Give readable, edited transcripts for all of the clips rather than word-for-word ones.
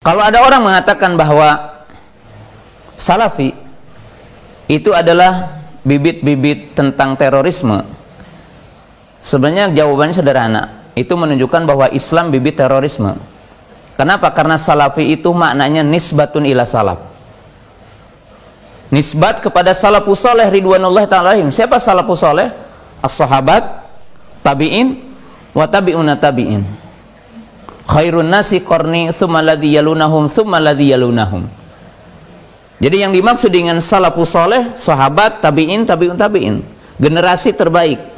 Kalau ada orang mengatakan bahwa Salafi itu adalah bibit-bibit tentang terorisme, sebenarnya jawabannya sederhana. Itu menunjukkan bahwa Islam bibit terorisme. Kenapa? Karena Salafi itu maknanya nisbatun ila salaf, nisbat kepada salafus saleh ridwanullahi ta'ala alaihim. Siapa salafus saleh? As-sahabat, tabi'in, wa tabi'una tabi'in. Khairun nasi qarni tsumma alladzi yalunahum tsumma alladzi yalunahum. Jadi yang dimaksud dengan salafus saleh, sahabat, tabi'in, tabi'un tabi'in, generasi terbaik.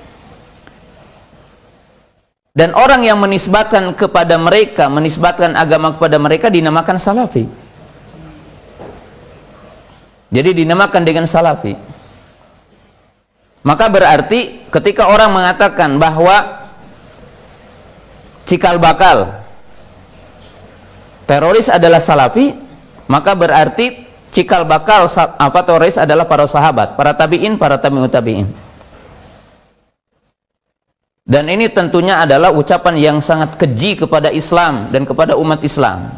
Dan orang yang menisbatkan kepada mereka, menisbatkan agama kepada mereka dinamakan salafi. Jadi dinamakan dengan salafi. Maka berarti ketika orang mengatakan bahwa cikal bakal teroris adalah salafi, maka berarti cikal bakal teroris adalah para sahabat, para tabi'in, para tabi'ut tabi'in. Dan ini tentunya adalah ucapan yang sangat keji kepada Islam dan kepada umat Islam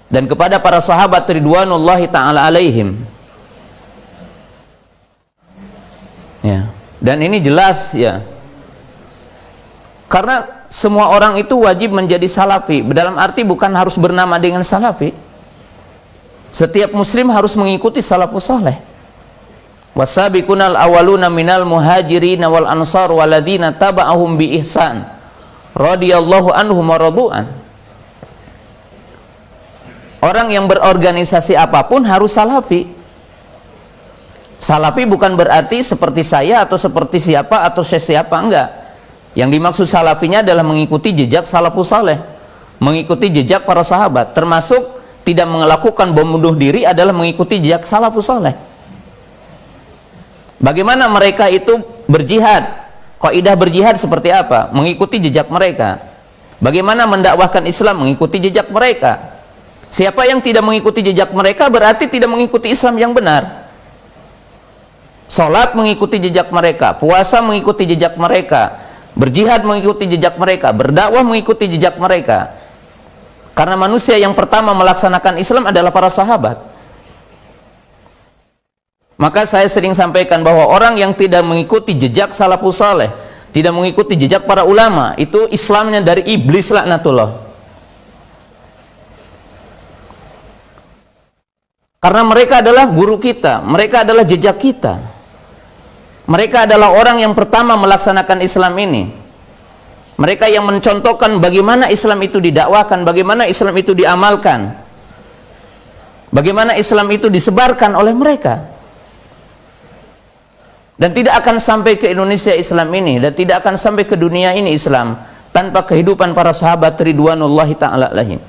dan kepada para sahabat ridwanullahi ta'ala alaihim. Ya, dan ini jelas ya. Karena semua orang itu wajib menjadi salafi, dalam arti bukan harus bernama dengan salafi. Setiap muslim harus mengikuti salafus saleh. Wasabiqunal awwaluna minal muhajirin wal ansar waladina taba'ahum bi ihsan radhiyallahu anhum wa radu'an. Orang yang berorganisasi apapun harus salafi. Salafi bukan berarti seperti saya atau seperti siapa atau siapa, enggak. Yang dimaksud salafinya adalah mengikuti jejak salafus saleh, mengikuti jejak para sahabat, termasuk tidak melakukan bom bunuh diri adalah mengikuti jejak salafus saleh. Bagaimana mereka itu berjihad, kaidah berjihad seperti apa? Mengikuti jejak mereka. Bagaimana mendakwahkan Islam? Mengikuti jejak mereka. Siapa yang tidak mengikuti jejak mereka berarti tidak mengikuti Islam yang benar. Salat mengikuti jejak mereka, puasa mengikuti jejak mereka, berjihad mengikuti jejak mereka, berdakwah mengikuti jejak mereka. Karena manusia yang pertama melaksanakan Islam adalah para sahabat. Maka saya sering sampaikan bahwa orang yang tidak mengikuti jejak salafus saleh, tidak mengikuti jejak para ulama, itu Islamnya dari iblis laknatullah. Karena mereka adalah guru kita, mereka adalah jejak kita. Mereka adalah orang yang pertama melaksanakan Islam ini. Mereka yang mencontohkan bagaimana Islam itu didakwakan, bagaimana Islam itu diamalkan, bagaimana Islam itu disebarkan oleh mereka. Dan tidak akan sampai ke Indonesia Islam ini, dan tidak akan sampai ke dunia ini Islam tanpa kehidupan para sahabat ridwanullahi ta'ala alaihim.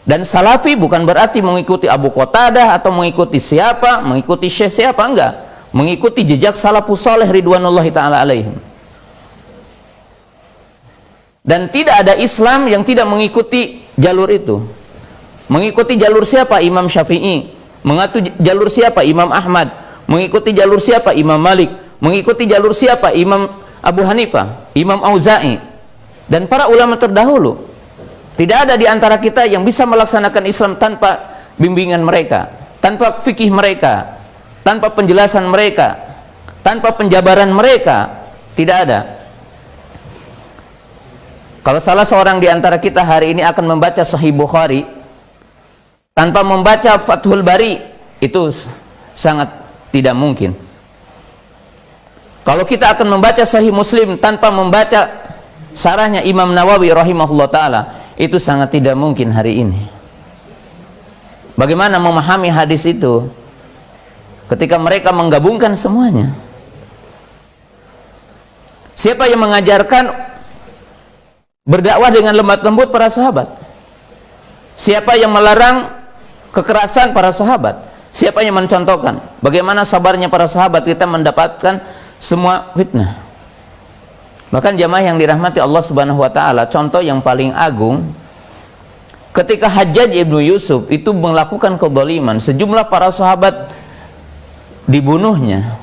Dan salafi bukan berarti mengikuti Abu Qatadah atau mengikuti siapa, mengikuti syekh siapa, enggak. Mengikuti jejak salafus saleh ridwanullahi ta'ala alaihim. Dan tidak ada Islam yang tidak mengikuti jalur itu. Mengikuti jalur siapa? Imam Syafi'i. Mengikuti jalur siapa? Imam Ahmad. Mengikuti jalur siapa? Imam Malik. Mengikuti jalur siapa? Imam Abu Hanifah, Imam Auza'i, dan para ulama terdahulu. Tidak ada di antara kita yang bisa melaksanakan Islam tanpa bimbingan mereka, tanpa fikih mereka, tanpa penjelasan mereka, tanpa penjabaran mereka. Tidak ada. Kalau salah seorang di antara kita hari ini akan membaca Sahih Bukhari tanpa membaca Fathul Bari, itu sangat tidak mungkin. Kalau kita akan membaca Sahih Muslim tanpa membaca sarahnya Imam Nawawi rahimahullah ta'ala, itu sangat tidak mungkin hari ini. Bagaimana memahami hadis itu ketika mereka menggabungkan semuanya? Siapa yang mengajarkan berdakwah dengan lemah lembut para sahabat? Siapa yang melarang kekerasan para sahabat? Siapa yang mencontohkan bagaimana sabarnya para sahabat kita mendapatkan semua fitnah? Bahkan jamaah yang dirahmati Allah Subhanahu wa taala, contoh yang paling agung ketika Hajjaj ibnu Yusuf itu melakukan kezaliman, sejumlah para sahabat dibunuhnya.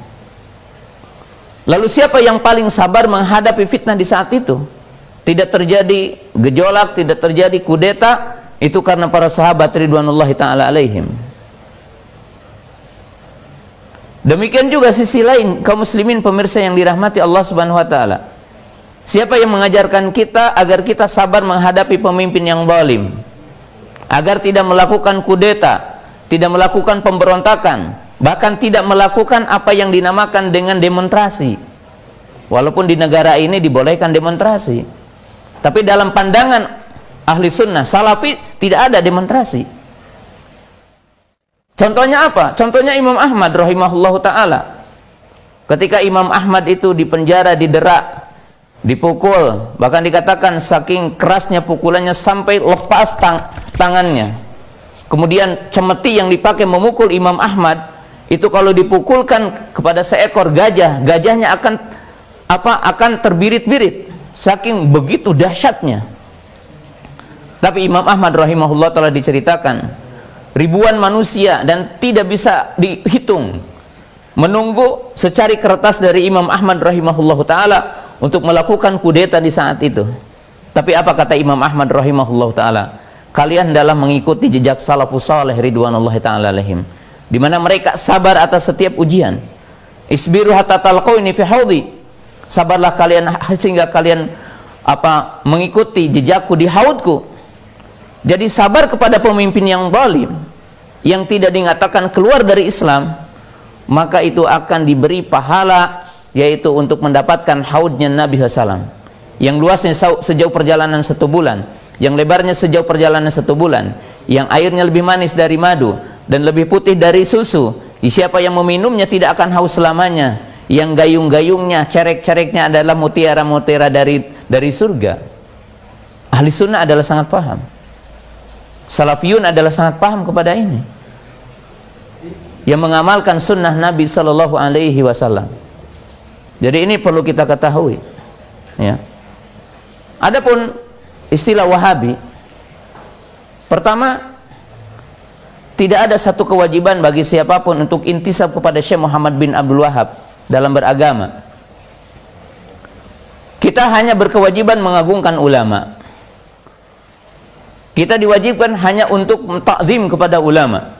Lalu siapa yang paling sabar menghadapi fitnah di saat itu? Tidak terjadi gejolak, tidak terjadi kudeta, itu karena para sahabat ridwanullahi ta'ala alaihim. Demikian juga sisi lain, kaum muslimin pemirsa yang dirahmati Allah subhanahu wa ta'ala. Siapa yang mengajarkan kita agar kita sabar menghadapi pemimpin yang zalim, agar tidak melakukan kudeta, tidak melakukan pemberontakan, bahkan tidak melakukan apa yang dinamakan dengan demonstrasi. Walaupun di negara ini dibolehkan demonstrasi, tapi dalam pandangan ahli sunnah salafi tidak ada demonstrasi. Contohnya apa? Contohnya Imam Ahmad rahimahullahu ta'ala. Ketika Imam Ahmad itu dipenjara, didera, dipukul, bahkan dikatakan saking kerasnya pukulannya sampai lepas tangannya. Kemudian cemeti yang dipakai memukul Imam Ahmad itu kalau dipukulkan kepada seekor gajah, gajahnya akan terbirit-birit, saking begitu dahsyatnya. Tapi Imam Ahmad rahimahullah telah diceritakan ribuan manusia dan tidak bisa dihitung menunggu secari kertas dari Imam Ahmad rahimahullah ta'ala untuk melakukan kudeta di saat itu. Tapi apa kata Imam Ahmad rahimahullah ta'ala? Kalian dalam mengikuti jejak salafus salih ridwanullahi ta'ala alaihim, di mana mereka sabar atas setiap ujian. Isbiru hatta talqauni fi haudi, sabarlah kalian sehingga kalian mengikuti jejakku di haudku. Jadi sabar kepada pemimpin yang zalim, yang tidak dinyatakan keluar dari Islam, maka itu akan diberi pahala, yaitu untuk mendapatkan haudnya Nabi SAW, yang luasnya sejauh perjalanan 1 bulan, yang lebarnya sejauh perjalanan 1 bulan, yang airnya lebih manis dari madu dan lebih putih dari susu. Siapa yang meminumnya tidak akan haus selamanya, yang gayung-gayungnya, cerek-cereknya adalah mutiara-mutiara dari surga. Ahli sunnah adalah sangat paham, salafiyun adalah sangat paham kepada ini, yang mengamalkan sunnah Nabi Sallallahu Alaihi Wasallam. Jadi ini perlu kita ketahui, ya. Adapun istilah Wahabi, pertama, tidak ada satu kewajiban bagi siapapun untuk intisab kepada Syekh Muhammad bin Abdul Wahab dalam beragama. Kita hanya berkewajiban mengagungkan ulama. Kita diwajibkan hanya untuk takzim kepada ulama,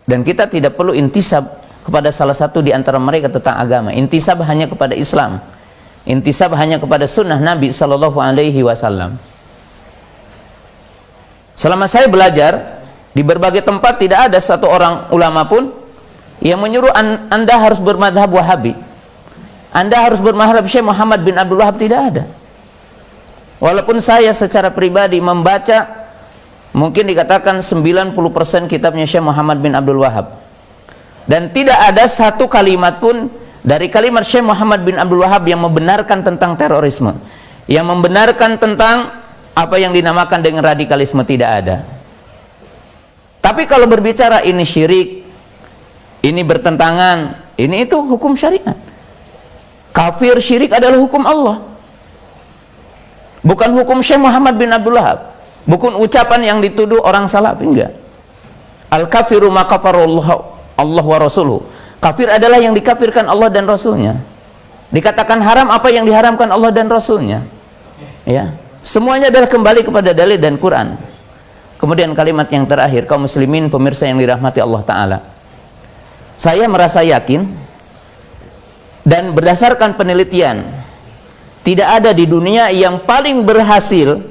dan kita tidak perlu intisab kepada salah satu di antara mereka tentang agama. Intisab hanya kepada Islam, intisab hanya kepada sunnah Nabi Sallallahu Alaihi Wasallam. Selama saya belajar di berbagai tempat, tidak ada satu orang ulama pun yang menyuruh Anda harus bermadhab Wahabi, Anda harus bermadhab Syekh Muhammad bin Abdul Wahab, tidak ada. Walaupun saya secara pribadi membaca, mungkin dikatakan 90% kitabnya Syekh Muhammad bin Abdul Wahab, dan tidak ada satu kalimat pun dari kalimat Syekh Muhammad bin Abdul Wahab yang membenarkan tentang terorisme, yang membenarkan tentang apa yang dinamakan dengan radikalisme, tidak ada. Tapi kalau berbicara ini syirik, ini bertentangan, ini itu hukum syariat. Kafir syirik adalah hukum Allah, bukan hukum Syekh Muhammad bin Abdul Wahab, bukan ucapan yang dituduh orang salaf, enggak. Al-kafiru ma kafarallahu Allah wa rasuluhu. Kafir adalah yang dikafirkan Allah dan Rasulnya. Dikatakan haram apa yang diharamkan Allah dan Rasulnya. Ya, semuanya adalah kembali kepada dalil dan Quran. Kemudian kalimat yang terakhir, kaum muslimin pemirsa yang dirahmati Allah Ta'ala, saya merasa yakin dan berdasarkan penelitian, tidak ada di dunia yang paling berhasil,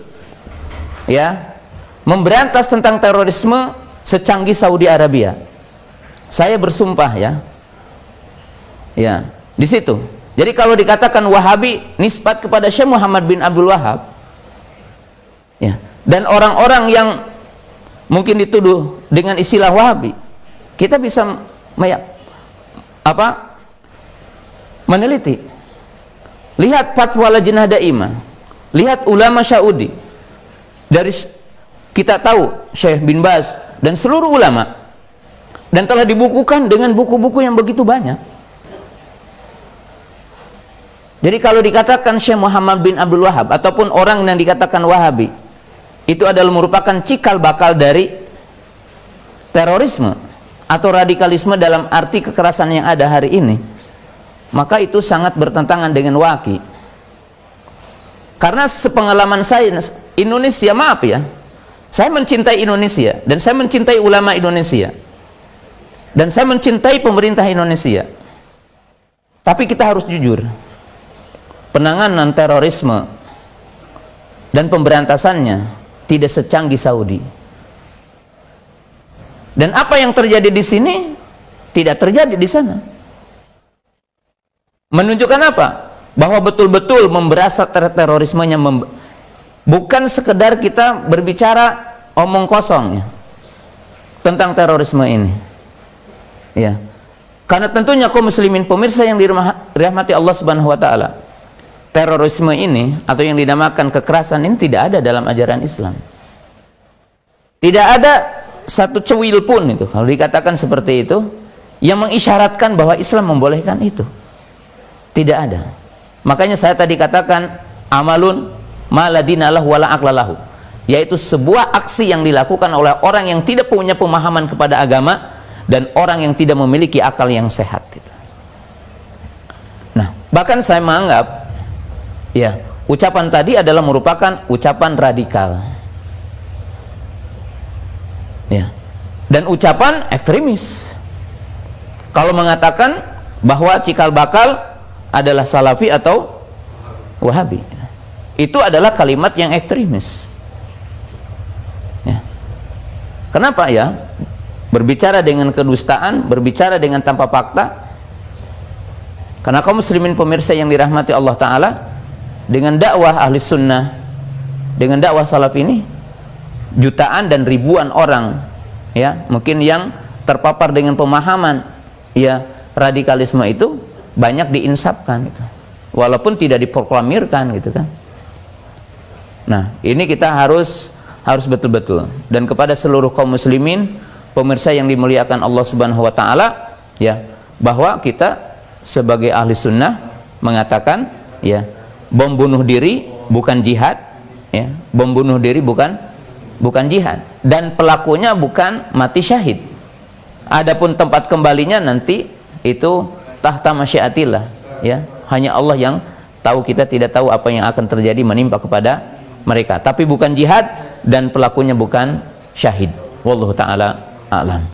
ya, memberantas tentang terorisme secanggih Saudi Arabia. Saya bersumpah, ya, di situ. Jadi kalau dikatakan Wahabi nisbat kepada Syekh Muhammad bin Abdul Wahab, ya, dan orang-orang yang mungkin dituduh dengan istilah Wahabi, kita bisa meneliti. Lihat fatwa Lajnah Daimah, lihat ulama Saudi, dari kita tahu Syekh bin Baz dan seluruh ulama, dan telah dibukukan dengan buku-buku yang begitu banyak. Jadi kalau dikatakan Syekh Muhammad bin Abdul Wahab ataupun orang yang dikatakan Wahabi, itu adalah merupakan cikal bakal dari terorisme atau radikalisme dalam arti kekerasan yang ada hari ini, maka itu sangat bertentangan dengan waqi. Karena sepengalaman saya, Indonesia, maaf ya, saya mencintai Indonesia dan saya mencintai ulama Indonesia dan saya mencintai pemerintah Indonesia. Tapi kita harus jujur, penanganan terorisme dan pemberantasannya tidak secanggih Saudi. Dan apa yang terjadi di sini tidak terjadi di sana. Menunjukkan apa? Bahwa betul-betul memberasa terorismenya, bukan sekedar kita berbicara omong kosong ya, tentang terorisme ini. Ya. Karena tentunya kaum muslimin pemirsa yang dirahmati Allah Subhanahu wa taala, terorisme ini atau yang dinamakan kekerasan ini tidak ada dalam ajaran Islam. Tidak ada satu cuil pun itu, kalau dikatakan seperti itu, yang mengisyaratkan bahwa Islam membolehkan itu. Tidak ada. Makanya saya tadi katakan amalun maladinalah wala aqlalahu, yaitu sebuah aksi yang dilakukan oleh orang yang tidak punya pemahaman kepada agama dan orang yang tidak memiliki akal yang sehat. Nah, bahkan saya menganggap ya, ucapan tadi adalah merupakan ucapan radikal. Ya. Dan ucapan ekstremis. Kalau mengatakan bahwa cikal bakal adalah Salafi atau Wahabi, itu adalah kalimat yang ekstremis. Ya. Kenapa ya? Berbicara dengan kedustaan, berbicara dengan tanpa fakta. Karena kaum muslimin pemirsa yang dirahmati Allah Ta'ala, dengan dakwah ahli sunnah, dengan dakwah salaf ini, jutaan dan ribuan orang ya, mungkin yang terpapar dengan pemahaman ya radikalisme itu banyak diinsapkan gitu, walaupun tidak diproklamirkan gitu kan. Nah, ini kita harus betul-betul, dan kepada seluruh kaum muslimin pemirsa yang dimuliakan Allah Subhanahu wa taala ya, bahwa kita sebagai ahli sunnah mengatakan ya, bom bunuh diri bukan jihad ya, bom bunuh diri bukan jihad, dan pelakunya bukan mati syahid. Adapun tempat kembalinya nanti itu tahta masyiatillah ya, hanya Allah yang tahu, kita tidak tahu apa yang akan terjadi menimpa kepada mereka, tapi bukan jihad dan pelakunya bukan syahid. Wallahu taala a'lam.